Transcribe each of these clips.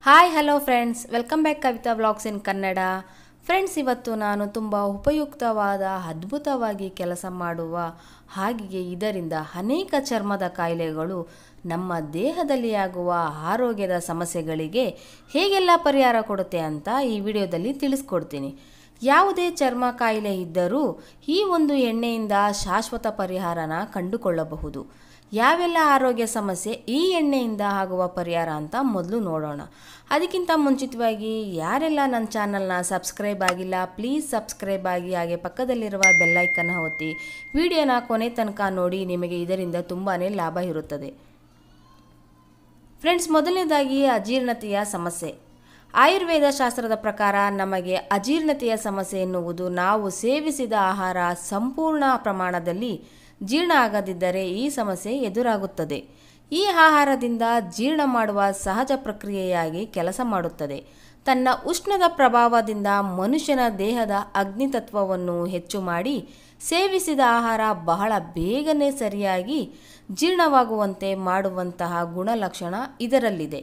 Hi hello friends, welcome back Kavitha vlogs in Kannada. Friends, ಇವತ್ತು ನಾನು ತುಂಬ ಉಪಯುಕ್ತವಾದ ಅದ್ಭುತವಾಗಿ ಕೆಲಸ ಮಾಡುವ ಹಾಗೆಯೇ ಇದರಿಂದ ಅನೇಕ ಚರ್ಮದ ಕಾಯಿಲೆಗಳು ನಮ್ಮ ದೇಹದಲ್ಲಿ ಆಗುವ ಆರೋಗ್ಯದ ಸಮಸ್ಯೆಗಳಿಗೆ ಹೇಗೆಲ್ಲ ಪರಿಹಾರ ಕೊಡುತ್ತೆ ಅಂತ ಈ ವಿಡಿಯೋದಲ್ಲಿ ತಿಳಿಸ್ಕೊಡ್ತೀನಿ. ಯಾವುದೇ ಚರ್ಮ ಕಾಯಿಲೆ ಇದ್ದರೂ ಈ ಒಂದು ಎಣ್ಣೆಯಿಂದ ಶಾಶ್ವತ ಪರಿಹಾರನ ಕಂಡುಕೊಳ್ಳಬಹುದು. ಯಾವೆಲ್ಲ ಆರೋಗ್ಯ ಸಮಸ್ಯೆ ಈ ಎಣ್ಣೆಯಿಂದ ಆಗುವ ಪರಿಹಾರ ಅಂತ ಮೊದಲು ನೋಡೋಣ. ಅದಕ್ಕಿಂತ ಮುಂಚಿತವಾಗಿ ಯಾರೆಲ್ಲ ನನ್ನ ಚಾನಲ್ನ ಸಬ್ಸ್ಕ್ರೈಬ್ ಆಗಿಲ್ಲ, ಪ್ಲೀಸ್ ಸಬ್ಸ್ಕ್ರೈಬ್ ಆಗಿ, ಹಾಗೆ ಪಕ್ಕದಲ್ಲಿರುವ ಬೆಲ್ಲೈಕನ್ ಒತ್ತಿ ವಿಡಿಯೋನ ಕೊನೆ ತನಕ ನೋಡಿ. ನಿಮಗೆ ಇದರಿಂದ ತುಂಬಾ ಲಾಭ ಇರುತ್ತದೆ. ಫ್ರೆಂಡ್ಸ್, ಮೊದಲನೇದಾಗಿ ಅಜೀರ್ಣತೆಯ ಸಮಸ್ಯೆ. ಆಯುರ್ವೇದ ಶಾಸ್ತ್ರದ ಪ್ರಕಾರ ನಮಗೆ ಅಜೀರ್ಣತೆಯ ಸಮಸ್ಯೆ ಎನ್ನುವುದು ನಾವು ಸೇವಿಸಿದ ಆಹಾರ ಸಂಪೂರ್ಣ ಪ್ರಮಾಣದಲ್ಲಿ ಜೀರ್ಣ ಆಗದಿದ್ದರೆ ಈ ಸಮಸ್ಯೆ ಎದುರಾಗುತ್ತದೆ. ಈ ಆಹಾರದಿಂದ ಜೀರ್ಣ ಮಾಡುವ ಸಹಜ ಪ್ರಕ್ರಿಯೆಯಾಗಿ ಕೆಲಸ ಮಾಡುತ್ತದೆ. ತನ್ನ ಉಷ್ಣದ ಪ್ರಭಾವದಿಂದ ಮನುಷ್ಯನ ದೇಹದ ಅಗ್ನಿತತ್ವವನ್ನು ಹೆಚ್ಚು ಮಾಡಿ ಸೇವಿಸಿದ ಆಹಾರ ಬಹಳ ಬೇಗನೆ ಸರಿಯಾಗಿ ಜೀರ್ಣವಾಗುವಂತೆ ಮಾಡುವಂತಹ ಗುಣಲಕ್ಷಣ ಇದರಲ್ಲಿದೆ.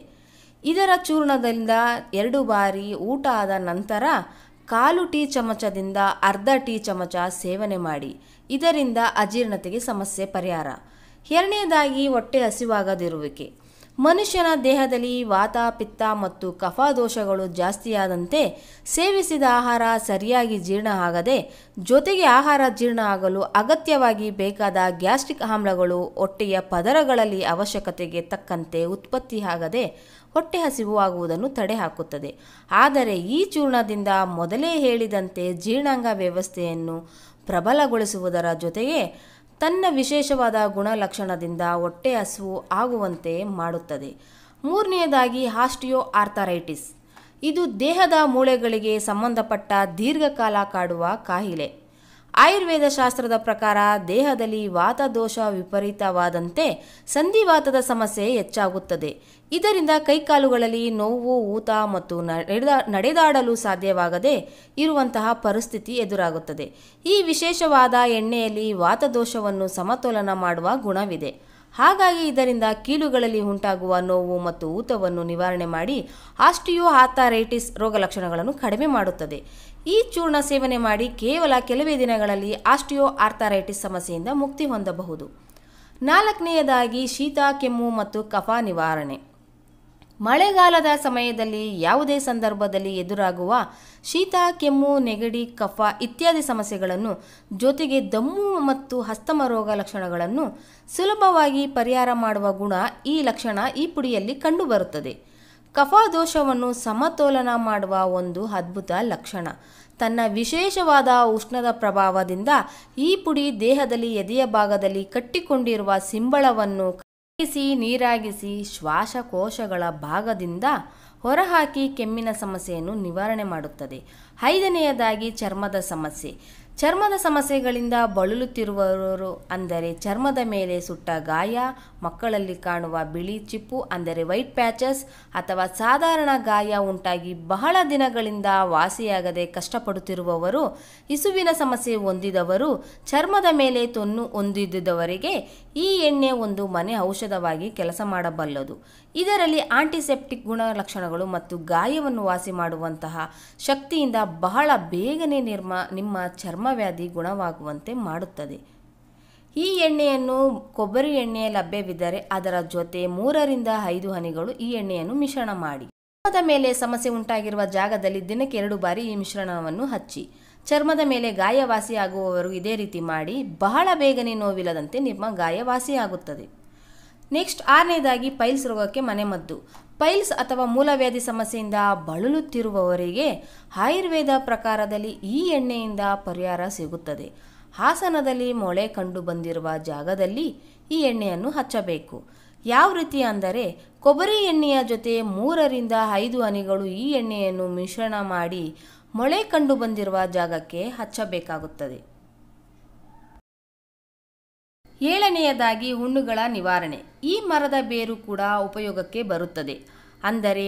ಇದರ ಚೂರ್ಣದಿಂದ 2 ಬಾರಿ ಊಟ ಆದ ನಂತರ 1/4 ಟೀ ಚಮಚದಿಂದ ಅರ್ಧ ಟೀ ಚಮಚ ಸೇವನೆ ಮಾಡಿ. ಇದರಿಂದ ಅಜೀರ್ಣತೆಗೆ ಸಮಸ್ಯೆ ಪರಿಹಾರ. ಎರಡನೇದಾಗಿ ಹೊಟ್ಟೆ ಹಸಿವಾಗದಿರುವಿಕೆ. ಮನುಷ್ಯನ ದೇಹದಲ್ಲಿ ವಾತ, ಪಿತ್ತ ಮತ್ತು ಕಫ ದೋಷಗಳು ಜಾಸ್ತಿಯಾದಂತೆ ಸೇವಿಸಿದ ಆಹಾರ ಸರಿಯಾಗಿ ಜೀರ್ಣ ಆಗದೆ, ಜೊತೆಗೆ ಆಹಾರ ಜೀರ್ಣ ಆಗಲು ಅಗತ್ಯವಾಗಿ ಬೇಕಾದ ಗ್ಯಾಸ್ಟ್ರಿಕ್ ಆಮ್ಲಗಳು ಹೊಟ್ಟೆಯ ಪದರಗಳಲ್ಲಿ ಅವಶ್ಯಕತೆಗೆ ತಕ್ಕಂತೆ ಉತ್ಪತ್ತಿಯಾಗದೆ ಹೊಟ್ಟೆ ಹಸಿವು ಆಗುವುದನ್ನು ತಡೆ ಹಾಕುತ್ತದೆ. ಆದರೆ ಈ ಚೂರ್ಣದಿಂದ ಮೊದಲೇ ಹೇಳಿದಂತೆ ಜೀರ್ಣಾಂಗ ವ್ಯವಸ್ಥೆಯನ್ನು ಪ್ರಬಲಗೊಳಿಸುವುದರ ಜೊತೆಗೆ ತನ್ನ ವಿಶೇಷವಾದ ಗುಣಲಕ್ಷಣದಿಂದ ಹೊಟ್ಟೆ ಹಸಿವು ಆಗುವಂತೆ ಮಾಡುತ್ತದೆ. ಮೂರನೆಯದಾಗಿ ಆಸ್ಟಿಯೋ ಆರ್ಥರೈಟಿಸ್. ಇದು ದೇಹದ ಮೂಳೆಗಳಿಗೆ ಸಂಬಂಧಪಟ್ಟ ದೀರ್ಘಕಾಲ ಕಾಡುವ ಕಾಯಿಲೆ. ಆಯುರ್ವೇದ ಶಾಸ್ತ್ರದ ಪ್ರಕಾರ ದೇಹದಲ್ಲಿ ವಾತದೋಷ ವಿಪರೀತವಾದಂತೆ ಸಂಧಿವಾತದ ಸಮಸ್ಯೆ ಹೆಚ್ಚಾಗುತ್ತದೆ. ಇದರಿಂದ ಕೈಕಾಲುಗಳಲ್ಲಿ ನೋವು, ಊತ ಮತ್ತು ನಡೆದಾಡಲು ಸಾಧ್ಯವಾಗದೆ ಇರುವಂತಹ ಪರಿಸ್ಥಿತಿ ಎದುರಾಗುತ್ತದೆ. ಈ ವಿಶೇಷವಾದ ಎಣ್ಣೆಯಲ್ಲಿ ವಾತದೋಷವನ್ನು ಸಮತೋಲನ ಮಾಡುವ ಗುಣವಿದೆ. ಹಾಗಾಗಿ ಇದರಿಂದ ಕೀಲುಗಳಲ್ಲಿ ಉಂಟಾಗುವ ನೋವು ಮತ್ತು ಊತವನ್ನು ನಿವಾರಣೆ ಮಾಡಿ ಆಸ್ಟಿಯೋ ಆರ್ಥರೈಟಿಸ್ ರೋಗಲಕ್ಷಣಗಳನ್ನು ಕಡಿಮೆ ಮಾಡುತ್ತದೆ. ಈ ಚೂರ್ಣ ಸೇವನೆ ಮಾಡಿ ಕೇವಲ ಕೆಲವೇ ದಿನಗಳಲ್ಲಿ ಆಸ್ಟಿಯೋ ಆರ್ಥರೈಟಿಸ್ ಸಮಸ್ಯೆಯಿಂದ ಮುಕ್ತಿ ಹೊಂದಬಹುದು. 4ನೇಯದಾಗಿ ಶೀತ, ಕೆಮ್ಮು ಮತ್ತು ಕಫ ನಿವಾರಣೆ. ಮಳೆಗಾಲದ ಸಮಯದಲ್ಲಿ ಯಾವುದೇ ಸಂದರ್ಭದಲ್ಲಿ ಎದುರಾಗುವ ಶೀತ, ಕೆಮ್ಮು, ನೆಗಡಿ, ಕಫ ಇತ್ಯಾದಿ ಸಮಸ್ಯೆಗಳನ್ನು ಜೊತೆಗೆ ದಮ್ಮು ಮತ್ತು ಅಸ್ತಮ ರೋಗ ಲಕ್ಷಣಗಳನ್ನು ಸುಲಭವಾಗಿ ಪರಿಹಾರ ಮಾಡುವ ಗುಣ ಈ ಪುಡಿಯಲ್ಲಿ ಕಂಡುಬರುತ್ತದೆ. ಕಫ ದೋಷವನ್ನು ಸಮತೋಲನ ಮಾಡುವ ಒಂದು ಅದ್ಭುತ ಲಕ್ಷಣ. ತನ್ನ ವಿಶೇಷವಾದ ಉಷ್ಣದ ಪ್ರಭಾವದಿಂದ ಈ ಪುಡಿ ದೇಹದಲ್ಲಿ ಎದೆಯ ಭಾಗದಲ್ಲಿ ಕಟ್ಟಿಕೊಂಡಿರುವ ಸಿಂಬಳವನ್ನು ನೀರಾಗಿಸಿ ಶ್ವಾಸಕೋಶಗಳ ಭಾಗದಿಂದ ಹೊರಹಾಕಿ ಕೆಮ್ಮಿನ ಸಮಸ್ಯೆಯನ್ನು ನಿವಾರಣೆ ಮಾಡುತ್ತದೆ. 5ನೇಯದಾಗಿ ಚರ್ಮದ ಸಮಸ್ಯೆ. ಚರ್ಮದ ಸಮಸ್ಯೆಗಳಿಂದ ಬಳಲುತ್ತಿರುವವರು, ಅಂದರೆ ಚರ್ಮದ ಮೇಲೆ ಸುಟ್ಟ ಗಾಯ, ಮಕ್ಕಳಲ್ಲಿ ಕಾಣುವ ಬಿಳಿ ಚಿಪ್ಪು ಅಂದರೆ ವೈಟ್ ಪ್ಯಾಚಸ್, ಅಥವಾ ಸಾಧಾರಣ ಗಾಯ ಉಂಟಾಗಿ ಬಹಳ ದಿನಗಳಿಂದ ವಾಸಿಯಾಗದೆ ಕಷ್ಟಪಡುತ್ತಿರುವವರು, ಇಸುವಿನ ಸಮಸ್ಯೆ ಹೊಂದಿದವರು, ಚರ್ಮದ ಮೇಲೆ ತೊನ್ನು ಹೊಂದಿದ್ದವರಿಗೆ ಈ ಎಣ್ಣೆ ಒಂದು ಮನೆ ಔಷಧವಾಗಿ ಕೆಲಸ ಮಾಡಬಲ್ಲದು. ಇದರಲ್ಲಿ ಆಂಟಿಸೆಪ್ಟಿಕ್ ಗುಣಲಕ್ಷಣಗಳು ಮತ್ತು ಗಾಯವನ್ನು ವಾಸಿ ಮಾಡುವಂತಹ ಶಕ್ತಿಯಿಂದ ಬಹಳ ಬೇಗನೆ ನಿಮ್ಮ ಚರ್ಮವ್ಯಾಧಿ ಗುಣವಾಗುವಂತೆ ಮಾಡುತ್ತದೆ. ಈ ಎಣ್ಣೆಯನ್ನು ಕೊಬ್ಬರಿ ಎಣ್ಣೆ ಲಭ್ಯವಿದ್ದರೆ ಅದರ ಜೊತೆ 3ರಿಂದ 5 ಹನಿಗಳು ಈ ಎಣ್ಣೆಯನ್ನು ಮಿಶ್ರಣ ಮಾಡಿ ಚರ್ಮದ ಮೇಲೆ ಸಮಸ್ಯೆ ಉಂಟಾಗಿರುವ ಜಾಗದಲ್ಲಿ ದಿನಕ್ಕೆ 2 ಬಾರಿ ಈ ಮಿಶ್ರಣವನ್ನು ಹಚ್ಚಿ. ಚರ್ಮದ ಮೇಲೆ ಗಾಯ ವಾಸಿಯಾಗುವವರು ಇದೇ ರೀತಿ ಮಾಡಿ ಬಹಳ ಬೇಗನೆ ನೋವಿಲ್ಲದಂತೆ ನಿಮ್ಮ ಗಾಯ ವಾಸಿಯಾಗುತ್ತದೆ. ನೆಕ್ಸ್ಟ್ 6ನೇದಾಗಿ ಪೈಲ್ಸ್ ರೋಗಕ್ಕೆ ಮನೆಮದ್ದು. ಪೈಲ್ಸ್ ಅಥವಾ ಮೂಲವ್ಯಾಧಿ ಸಮಸ್ಯೆಯಿಂದ ಬಳಲುತ್ತಿರುವವರಿಗೆ ಆಯುರ್ವೇದ ಪ್ರಕಾರದಲ್ಲಿ ಈ ಎಣ್ಣೆಯಿಂದ ಪರಿಹಾರ ಸಿಗುತ್ತದೆ. ಆಸನದಲ್ಲಿ ಮೊಳೆ ಕಂಡು ಬಂದಿರುವ ಜಾಗದಲ್ಲಿ ಈ ಎಣ್ಣೆಯನ್ನು ಹಚ್ಚಬೇಕು. ಯಾವ ರೀತಿ ಅಂದರೆ, ಕೊಬ್ಬರಿ ಎಣ್ಣೆಯ ಜೊತೆ 3ರಿಂದ 5 ಹನಿಗಳು ಈ ಎಣ್ಣೆಯನ್ನು ಮಿಶ್ರಣ ಮಾಡಿ ಮೊಳೆ ಕಂಡು ಬಂದಿರುವ ಜಾಗಕ್ಕೆ ಹಚ್ಚಬೇಕಾಗುತ್ತದೆ. 7ನೇಯದಾಗಿ ಹುಣ್ಣುಗಳ ನಿವಾರಣೆ. ಈ ಮರದ ಬೇರು ಕೂಡ ಉಪಯೋಗಕ್ಕೆ ಬರುತ್ತದೆ. ಅಂದರೆ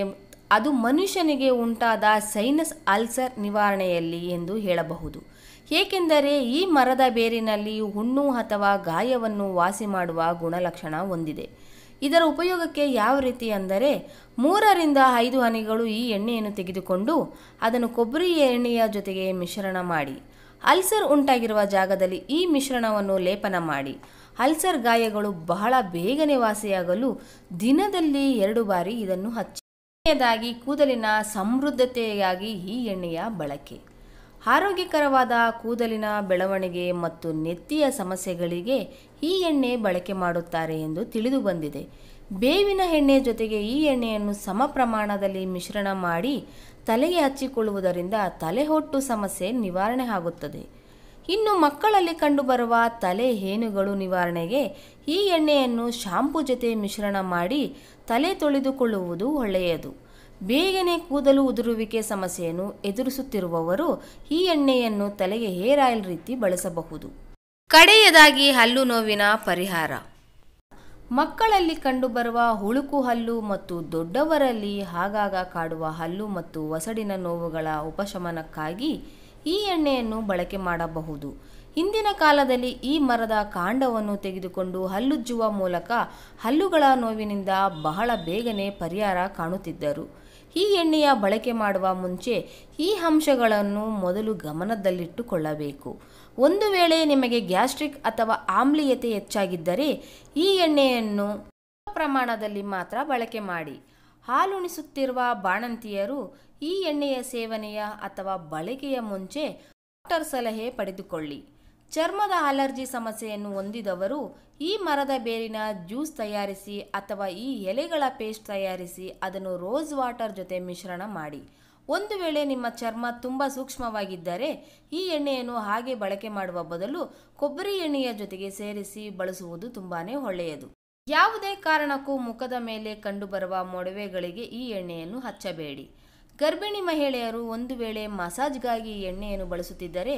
ಅದು ಮನುಷ್ಯನಿಗೆ ಉಂಟಾದ ಸೈನಸ್ ಅಲ್ಸರ್ ನಿವಾರಣೆಯಲ್ಲಿ ಎಂದು ಹೇಳಬಹುದು. ಏಕೆಂದರೆ ಈ ಮರದ ಬೇರಿನಲ್ಲಿ ಹುಣ್ಣು ಅಥವಾ ಗಾಯವನ್ನು ವಾಸಿ ಮಾಡುವ ಗುಣಲಕ್ಷಣ ಹೊಂದಿದೆ. ಇದರ ಉಪಯೋಗಕ್ಕೆ ಯಾವ ರೀತಿ ಅಂದರೆ 3ರಿಂದ 5 ಹನಿಗಳು ಈ ಎಣ್ಣೆಯನ್ನು ತೆಗೆದುಕೊಂಡು ಅದನ್ನು ಕೊಬ್ಬರಿ ಎಣ್ಣೆಯ ಜೊತೆಗೆ ಮಿಶ್ರಣ ಮಾಡಿ ಅಲ್ಸರ್ ಉಂಟಾಗಿರುವ ಜಾಗದಲ್ಲಿ ಈ ಮಿಶ್ರಣವನ್ನು ಲೇಪನ ಮಾಡಿ. ಅಲ್ಸರ್ ಗಾಯಗಳು ಬಹಳ ಬೇಗನೆ ವಾಸಿಯಾಗಲು ದಿನದಲ್ಲಿ 2 ಬಾರಿ ಇದನ್ನು ಹಚ್ಚಿ. ಎರಡನೆಯದಾಗಿ ಕೂದಲಿನ ಸಮೃದ್ಧತೆಯಾಗಿ ಈ ಎಣ್ಣೆಯ ಬಳಕೆ. ಆರೋಗ್ಯಕರವಾದ ಕೂದಲಿನ ಬೆಳವಣಿಗೆ ಮತ್ತು ನೆತ್ತಿಯ ಸಮಸ್ಯೆಗಳಿಗೆ ಈ ಎಣ್ಣೆ ಬಳಕೆ ಮಾಡುತ್ತಾರೆ ಎಂದು ತಿಳಿದು ಬಂದಿದೆ. ಬೇವಿನ ಎಣ್ಣೆ ಜೊತೆಗೆ ಈ ಎಣ್ಣೆಯನ್ನು ಸಮ ಪ್ರಮಾಣದಲ್ಲಿ ಮಿಶ್ರಣ ಮಾಡಿ ತಲೆಗೆ ಹಚ್ಚಿಕೊಳ್ಳುವುದರಿಂದ ತಲೆಹೊಟ್ಟು ಸಮಸ್ಯೆ ನಿವಾರಣೆ ಆಗುತ್ತದೆ. ಇನ್ನು ಮಕ್ಕಳಲ್ಲಿ ಕಂಡುಬರುವ ತಲೆ ಹೇನುಗಳು ನಿವಾರಣೆಗೆ ಈ ಎಣ್ಣೆಯನ್ನು ಶಾಂಪೂ ಜೊತೆ ಮಿಶ್ರಣ ಮಾಡಿ ತಲೆ ತೊಳೆದುಕೊಳ್ಳುವುದು ಒಳ್ಳೆಯದು. ಬೇಗನೆ ಕೂದಲು ಉದುರುವಿಕೆ ಸಮಸ್ಯೆಯನ್ನು ಎದುರಿಸುತ್ತಿರುವವರು ಈ ಎಣ್ಣೆಯನ್ನು ತಲೆಗೆ ಹೇರ್ ಆಯಿಲ್ ರೀತಿ ಬಳಸಬಹುದು. ಕಡೆಯದಾಗಿ ಹಲ್ಲು ನೋವಿನ ಪರಿಹಾರ. ಮಕ್ಕಳಲ್ಲಿ ಕಂಡುಬರುವ ಹುಳುಕು ಹಲ್ಲು ಮತ್ತು ದೊಡ್ಡವರಲ್ಲಿ ಆಗಾಗ ಕಾಡುವ ಹಲ್ಲು ಮತ್ತು ಒಸಡಿನ ನೋವುಗಳ ಉಪಶಮನಕ್ಕಾಗಿ ಈ ಎಣ್ಣೆಯನ್ನು ಬಳಕೆ ಮಾಡಬಹುದು. ಹಿಂದಿನ ಕಾಲದಲ್ಲಿ ಈ ಮರದ ಕಾಂಡವನ್ನು ತೆಗೆದುಕೊಂಡು ಹಲ್ಲುಜ್ಜುವ ಮೂಲಕ ಹಲ್ಲುಗಳ ನೋವಿನಿಂದ ಬಹಳ ಬೇಗನೆ ಪರಿಹಾರ ಕಾಣುತ್ತಿದ್ದರು. ಈ ಎಣ್ಣೆಯ ಬಳಕೆ ಮಾಡುವ ಮುಂಚೆ ಈ ಅಂಶಗಳನ್ನು ಮೊದಲು ಗಮನದಲ್ಲಿಟ್ಟುಕೊಳ್ಳಬೇಕು. ಒಂದು ವೇಳೆ ನಿಮಗೆ ಗ್ಯಾಸ್ಟ್ರಿಕ್ ಅಥವಾ ಆಮ್ಲೀಯತೆ ಹೆಚ್ಚಾಗಿದ್ದರೆ ಈ ಎಣ್ಣೆಯನ್ನು ಪ್ರಮಾಣದಲ್ಲಿ ಮಾತ್ರ ಬಳಕೆ ಮಾಡಿ. ಹಾಲುಣಿಸುತ್ತಿರುವ ಬಾಣಂತಿಯರು ಈ ಎಣ್ಣೆಯ ಸೇವನೆಯ ಅಥವಾ ಬಳಕೆಯ ಮುಂಚೆ ಡಾಕ್ಟರ್ ಸಲಹೆ ಪಡೆದುಕೊಳ್ಳಿ. ಚರ್ಮದ ಅಲರ್ಜಿ ಸಮಸ್ಯೆಯನ್ನು ಹೊಂದಿದವರು ಈ ಮರದ ಬೇರಿನ ಜ್ಯೂಸ್ ತಯಾರಿಸಿ ಅಥವಾ ಈ ಎಲೆಗಳ ಪೇಸ್ಟ್ ತಯಾರಿಸಿ ಅದನ್ನು ರೋಸ್ ವಾಟರ್ ಜೊತೆ ಮಿಶ್ರಣ ಮಾಡಿ. ಒಂದು ವೇಳೆ ನಿಮ್ಮ ಚರ್ಮ ತುಂಬ ಸೂಕ್ಷ್ಮವಾಗಿದ್ದರೆ ಈ ಎಣ್ಣೆಯನ್ನು ಹಾಗೆ ಬಳಕೆ ಮಾಡುವ ಬದಲು ಕೊಬ್ಬರಿ ಎಣ್ಣೆಯ ಜೊತೆಗೆ ಸೇರಿಸಿ ಬಳಸುವುದು ತುಂಬಾ ಒಳ್ಳೆಯದು. ಯಾವುದೇ ಕಾರಣಕ್ಕೂ ಮುಖದ ಮೇಲೆ ಕಂಡುಬರುವ ಮೊಡವೆಗಳಿಗೆ ಈ ಎಣ್ಣೆಯನ್ನು ಹಚ್ಚಬೇಡಿ. ಗರ್ಭಿಣಿ ಮಹಿಳೆಯರು ಒಂದು ವೇಳೆ ಮಸಾಜ್ಗಾಗಿ ಎಣ್ಣೆಯನ್ನು ಬಳಸುತ್ತಿದ್ದರೆ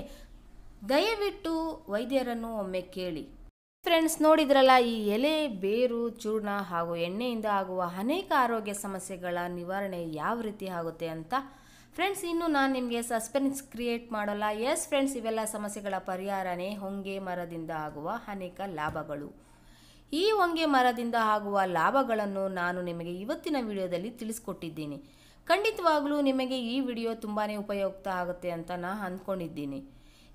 ದಯವಿಟ್ಟು ವೈದ್ಯರನ್ನು ಒಮ್ಮೆ ಕೇಳಿ. ಫ್ರೆಂಡ್ಸ್, ನೋಡಿದ್ರಲ್ಲ ಈ ಎಲೆ, ಬೇರು, ಚೂರ್ಣ ಹಾಗೂ ಎಣ್ಣೆಯಿಂದ ಆಗುವ ಅನೇಕ ಆರೋಗ್ಯ ಸಮಸ್ಯೆಗಳ ನಿವಾರಣೆ ಯಾವ ರೀತಿ ಆಗುತ್ತೆ ಅಂತ. ಫ್ರೆಂಡ್ಸ್, ಇನ್ನು ನಾನು ನಿಮಗೆ ಸಸ್ಪೆನ್ಸ್ ಕ್ರಿಯೇಟ್ ಮಾಡೋಲ್ಲ. ಎಸ್ ಫ್ರೆಂಡ್ಸ್, ಇವೆಲ್ಲ ಸಮಸ್ಯೆಗಳ ಪರಿಹಾರನೇ ಹೊಂಗೆ ಮರದಿಂದ ಆಗುವ ಅನೇಕ ಲಾಭಗಳು. ಈ ಹೊಂಗೆ ಮರದಿಂದ ಆಗುವ ಲಾಭಗಳನ್ನು ನಾನು ನಿಮಗೆ ಇವತ್ತಿನ ವಿಡಿಯೋದಲ್ಲಿ ತಿಳಿಸ್ಕೊಟ್ಟಿದ್ದೀನಿ. ಖಂಡಿತವಾಗಲೂ ನಿಮಗೆ ಈ ವಿಡಿಯೋ ತುಂಬಾ ಉಪಯುಕ್ತ ಆಗುತ್ತೆ ಅಂತ ನಾನು ಅಂದ್ಕೊಂಡಿದ್ದೀನಿ.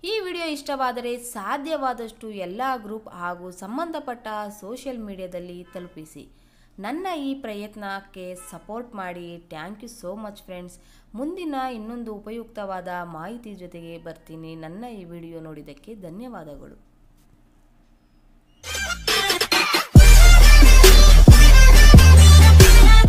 ಈ ವಿಡಿಯೋ ಇಷ್ಟವಾದರೆ ಸಾಧ್ಯವಾದಷ್ಟು ಎಲ್ಲ ಗ್ರೂಪ್ ಹಾಗೂ ಸಂಬಂಧಪಟ್ಟ ಸೋಷಿಯಲ್ ಮೀಡಿಯಾದಲ್ಲಿ ತಲುಪಿಸಿ. ನನ್ನ ಈ ಪ್ರಯತ್ನಕ್ಕೆ ಸಪೋರ್ಟ್ ಮಾಡಿ. Thank you so much friends. ಮುಂದಿನ ಇನ್ನೊಂದು ಉಪಯುಕ್ತವಾದ ಮಾಹಿತಿ ಜೊತೆಗೆ ಬರ್ತೀನಿ. ನನ್ನ ಈ ವಿಡಿಯೋ ನೋಡಿದ್ದಕ್ಕೆ ಧನ್ಯವಾದಗಳು.